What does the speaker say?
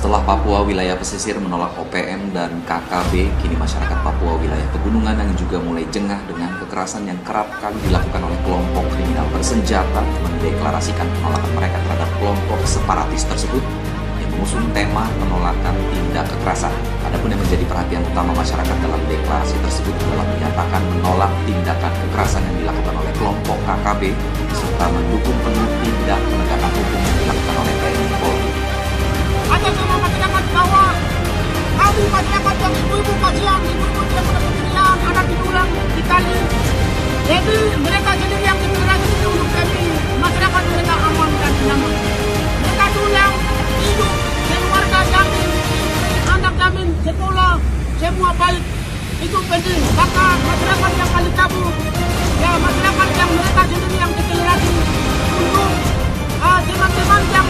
Setelah Papua wilayah pesisir menolak OPM dan KKB, kini masyarakat Papua wilayah pegunungan yang juga mulai jengah dengan kekerasan yang kerap kali dilakukan oleh kelompok kriminal bersenjata mendeklarasikan penolakan mereka terhadap kelompok separatis tersebut yang mengusung tema penolakan tindak kekerasan. Adapun yang menjadi perhatian utama masyarakat dalam deklarasi tersebut adalah menyatakan menolak tindakan kekerasan yang dilakukan oleh kelompok KKB serta mendukung penuh tindak penegakan hukum yang dilakukan oleh TNI Polri. Atas nama masyarakat bawah, kami masyarakat yang ibu-ibu kasihan, ibu-ibu yang berkepentingan, anak diulang di kali. Jadi mereka sendiri yang deklarasi itu untuk kami, masyarakat mereka aman dan nyaman. Mereka tulang hidup, keluarga jamin, anak jamin, sekolah, semua baik. Itu penting, maka masyarakat yang kali kabur, ya masyarakat yang mereka sendiri yang deklarasi untuk teman-teman yang